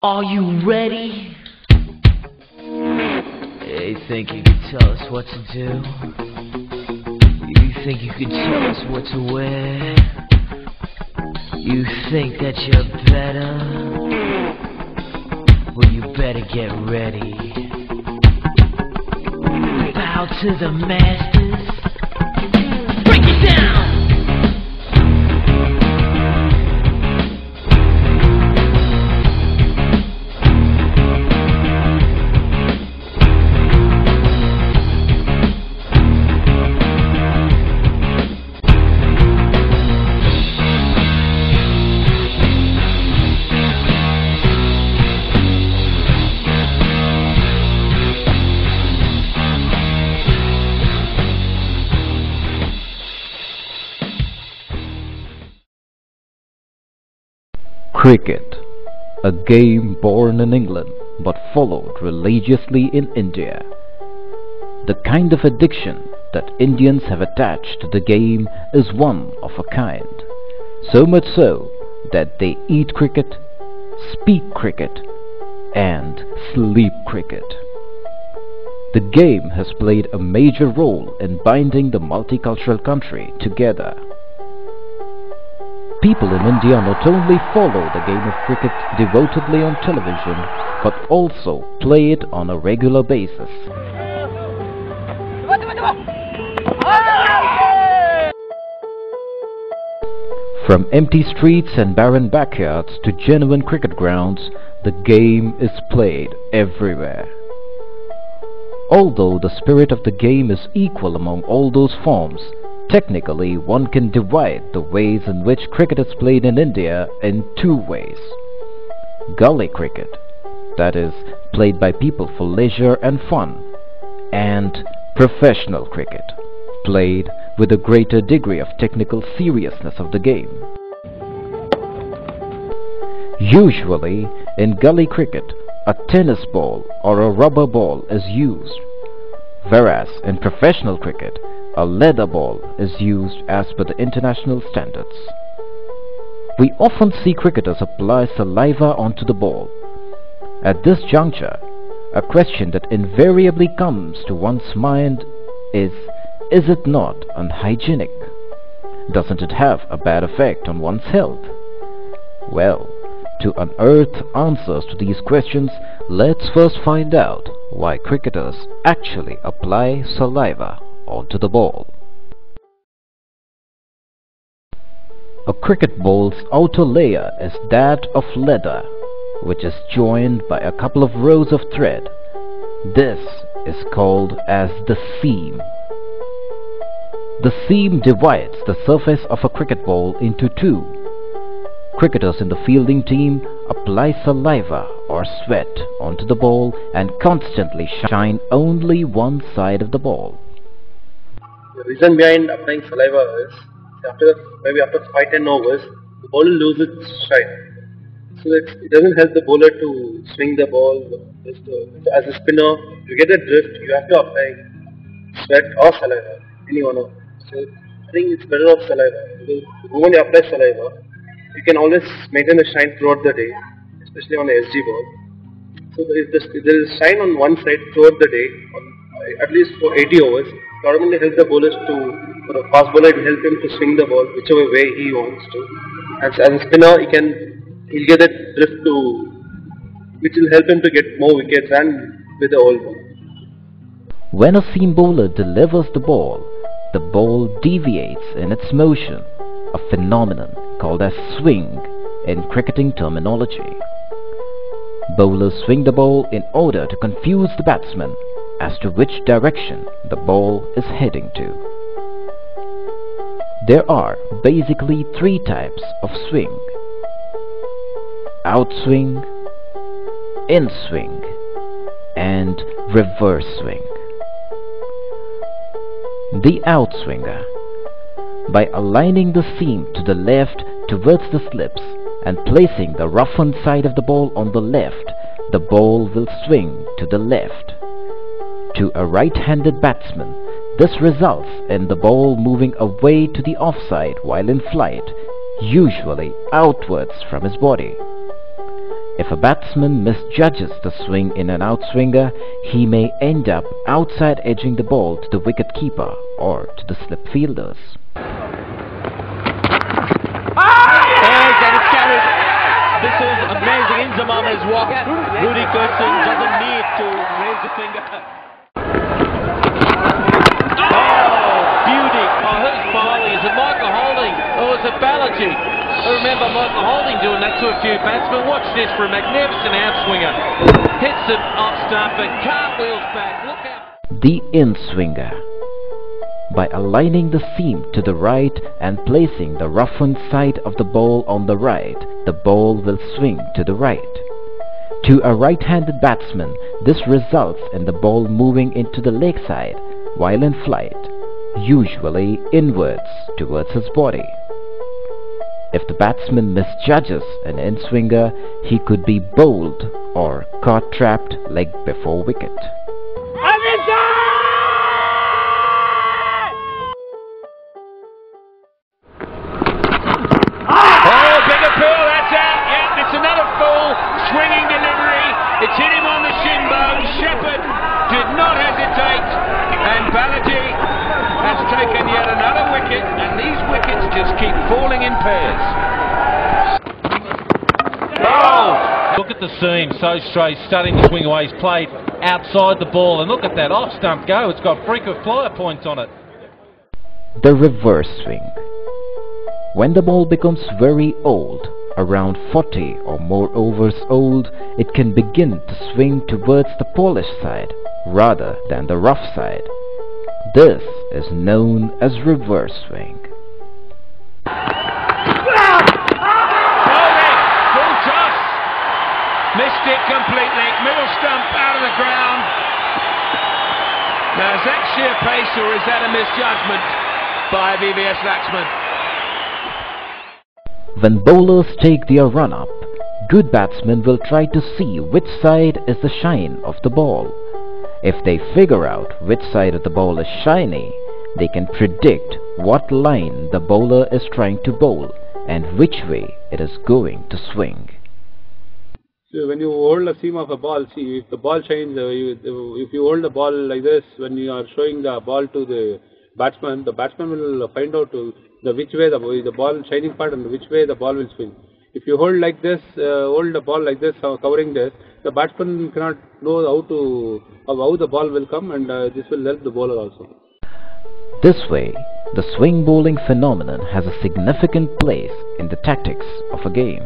Are you ready? You think you can tell us what to do? You think you can tell us what to wear? You think that you're better? Well, you better get ready. Bow to the masters. Break it down! Cricket, a game born in England but followed religiously in India. The kind of addiction that Indians have attached to the game is one of a kind, so much so that they eat cricket, speak cricket, and sleep cricket. The game has played a major role in binding the multicultural country together. People in India not only follow the game of cricket devotedly on television, but also play it on a regular basis. From empty streets and barren backyards to genuine cricket grounds, the game is played everywhere. Although the spirit of the game is equal among all those forms, technically, one can divide the ways in which cricket is played in India in two ways. Gully cricket, that is, played by people for leisure and fun, and professional cricket, played with a greater degree of technical seriousness of the game. Usually, in gully cricket, a tennis ball or a rubber ball is used, whereas in professional cricket, a leather ball is used as per the international standards. We often see cricketers apply saliva onto the ball. At this juncture, a question that invariably comes to one's mind is it not unhygienic? Doesn't it have a bad effect on one's health? Well, to unearth answers to these questions, let's first find out why cricketers actually apply saliva onto the ball. A cricket ball's outer layer is that of leather, which is joined by a couple of rows of thread. This is called as the seam. The seam divides the surface of a cricket ball into two. Cricketers in the fielding team apply saliva or sweat onto the ball and constantly shine only one side of the ball. The reason behind applying saliva is maybe after 5-10 overs, the ball will lose its shine. So it doesn't help the bowler to swing the ball. As a spinner, to get a drift, you have to apply sweat or saliva, any one of them. So I think it's better off saliva, because when you apply saliva, you can always maintain the shine throughout the day, especially on the SG ball. So if there is shine on one side throughout the day, at least for 80 overs, it automatically helps the bowlers for a fast bowler, it will help him to swing the ball whichever way he wants to. As a spinner, he'll get that drift which will help him to get more wickets and with the whole ball. When a seam bowler delivers the ball deviates in its motion, a phenomenon called as swing in cricketing terminology. Bowlers swing the ball in order to confuse the batsman as to which direction the ball is heading to. There are basically three types of swing: outswing, inswing, and reverse swing. The outswinger, by aligning the seam to the left towards the slips and placing the roughened side of the ball on the left, the ball will swing to the left. To a right-handed batsman, this results in the ball moving away to the offside while in flight, usually outwards from his body. If a batsman misjudges the swing in an outswinger, he may end up outside edging the ball to the wicket-keeper or to the slip fielders. This is amazing. Inzamam has walked. Rudy Gerson doesn't need to raise a finger. Oh, beauty. Oh, who's bowling? Is it Michael Holding? Or is it Balaji? I remember Michael Holding doing that to a few batsmen. Watch this for a magnificent outswinger. Hits it off stump and cartwheels back. Look out. The in-swinger. By aligning the seam to the right and placing the roughened side of the ball on the right, the ball will swing to the right. To a right-handed batsman, this results in the ball moving into the leg side while in flight, usually inwards towards his body. If the batsman misjudges an in-swinger, he could be bowled or caught trapped leg before wicket. Swinging delivery, it's hit him on the shin bone. Shepherd did not hesitate, and Balaji has taken yet another wicket, and these wickets just keep falling in pairs. Oh! Look at the seam, so straight, starting to swing away. He's played outside the ball, and look at that off stump go. It's got freak of flyer points on it. The reverse swing. When the ball becomes very old, around 40 or more overs old, it can begin to swing towards the polished side rather than the rough side. This is known as reverse swing. Full toss! Missed it completely. Middle stump out of the ground. Now is that sheer pace or is that a misjudgment by VVS Laxman? When bowlers take their run-up, good batsmen will try to see which side is the shine of the ball. If they figure out which side of the ball is shiny, they can predict what line the bowler is trying to bowl and which way it is going to swing. So when you hold the seam of a ball, see if the ball shines, if you hold the ball like this, when you are showing the ball to the batsman will find out the which way the ball shining part and which way the ball will swing. If you hold like this, hold the ball like this, covering this, the batsman cannot know how the ball will come, and this will help the bowler also. This way, the swing bowling phenomenon has a significant place in the tactics of a game.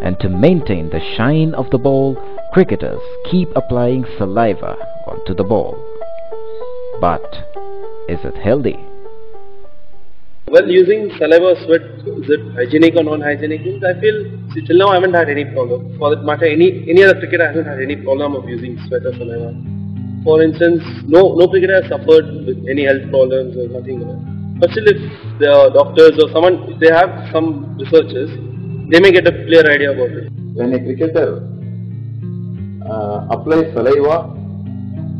And to maintain the shine of the ball, cricketers keep applying saliva onto the ball. But is it healthy? Well, using saliva sweat, is it hygienic or non-hygienic? I feel, see, till now I haven't had any problem. For that matter, any other cricketer hasn't had any problem of using sweat or saliva. For instance, no cricketer has suffered with any health problems or nothing like that. But still, if the doctors or someone, if they have some researchers, they may get a clear idea about it. When a cricketer applies saliva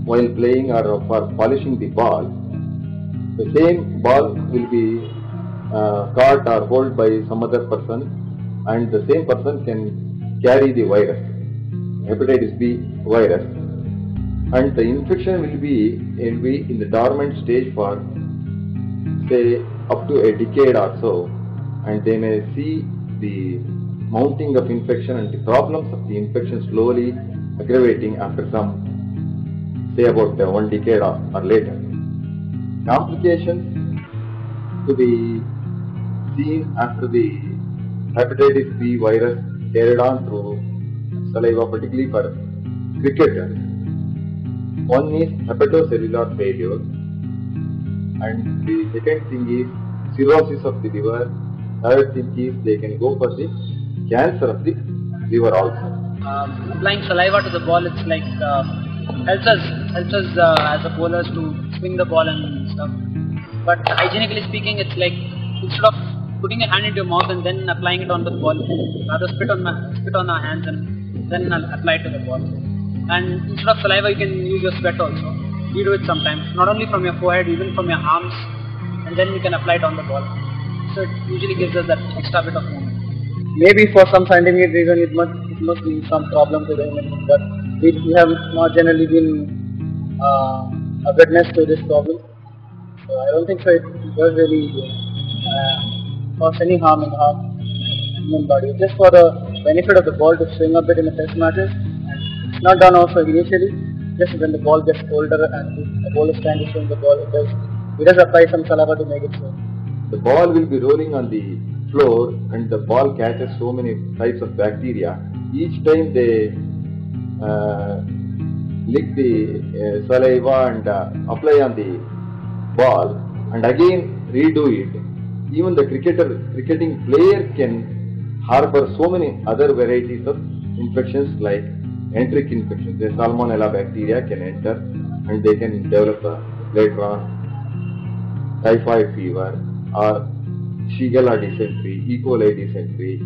while playing or for polishing the ball, the same ball will be caught or held by some other person, and the same person can carry the virus, hepatitis B virus, and the infection will be in the dormant stage for say up to a decade or so, and they may see the mounting of infection and the problems of the infection slowly aggravating after some, say about 1 decade or later. Complications to be seen after the hepatitis B virus carried on through saliva, particularly for cricketers. One is hepatocellular failure, and the second thing is cirrhosis of the liver. Third thing is they can go for the cancer of the liver also. Applying saliva to the ball, it's like helps us as a bowlers to swing the ball and stuff. But hygienically speaking, it's like instead of putting your hand into your mouth and then applying it onto the ball, rather spit on our hands and then apply it to the ball. And instead of saliva, you can use your sweat also. We do it sometimes, not only from your forehead, even from your arms, and then you can apply it on the ball. So it usually gives us that extra bit of movement. Maybe for some scientific reason it mostly some problem to the human, but we have not generally been a witness to this problem. So I don't think so it does really cause any harm in the human body. Just for the benefit of the ball to swing a bit in the test matches. And it's not done also initially. Just when the ball gets colder and the ball is trying to swing the ball, it does apply some saliva to make it swing. The ball will be rolling on the floor and the ball catches so many types of bacteria. Each time they lick the saliva and apply on the ball and again redo it. Even the cricketing player can harbor so many other varieties of infections like enteric infections. The Salmonella bacteria can enter and they can develop later on typhoid fever or Shigella dysentery, E. coli dysentery,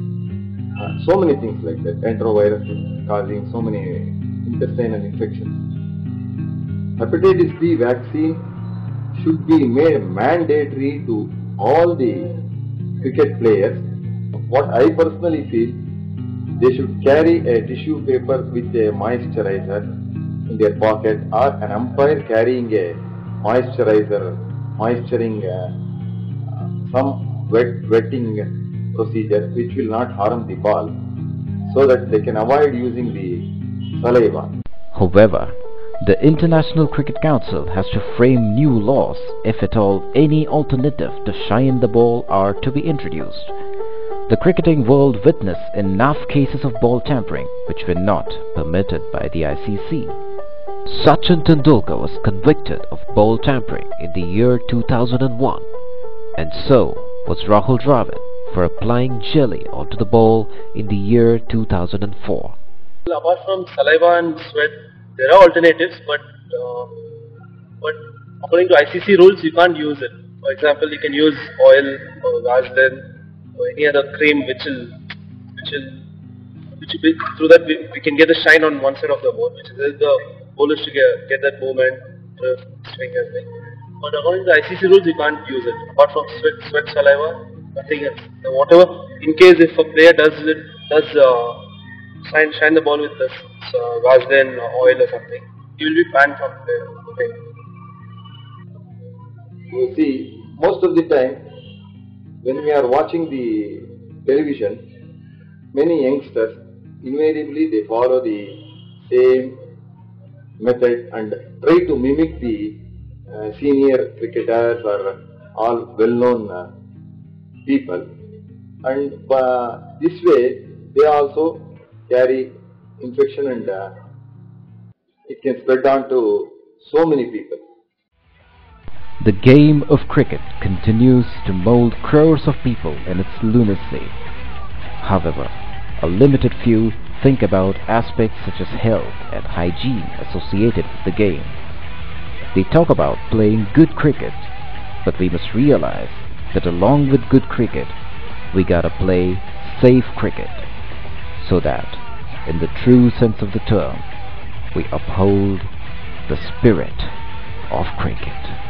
so many things like that. Enterovirus causing so many intestinal infections. Hepatitis B vaccine should be made mandatory to all the cricket players. What I personally feel, they should carry a tissue paper with a moisturizer in their pocket, or an umpire carrying a moisturing some wetting procedure which will not harm the ball, so that they can avoid using the saliva. However, the International Cricket Council has to frame new laws if at all any alternative to shine the ball are to be introduced. The cricketing world witnessed enough cases of ball tampering which were not permitted by the ICC. Sachin Tendulkar was convicted of ball tampering in the year 2001, and so was Rahul Dravid for applying jelly onto the ball in the year 2004. Apart from saliva and sweat, there are alternatives, but according to ICC rules, you can't use it. For example, you can use oil or Vaseline or any other cream which will be, through that we can get the shine on one side of the ball, which is the bowlers to get that movement, swing and thing. But according to ICC rules, you can't use it. Apart from sweat, saliva, nothing else. And whatever, in case if a player does shine the ball with this Vaseline or oil or something, he will be banned from the game. You see, most of the time, when we are watching the television, many youngsters, invariably they follow the same method and try to mimic the senior cricketers or all well-known people, and this way they also carry infection and it can spread on to so many people. The game of cricket continues to mold crores of people in its lunacy. However, a limited few think about aspects such as health and hygiene associated with the game. They talk about playing good cricket, but we must realize that along with good cricket, we gotta play safe cricket, so that, in the true sense of the term, we uphold the spirit of cricket.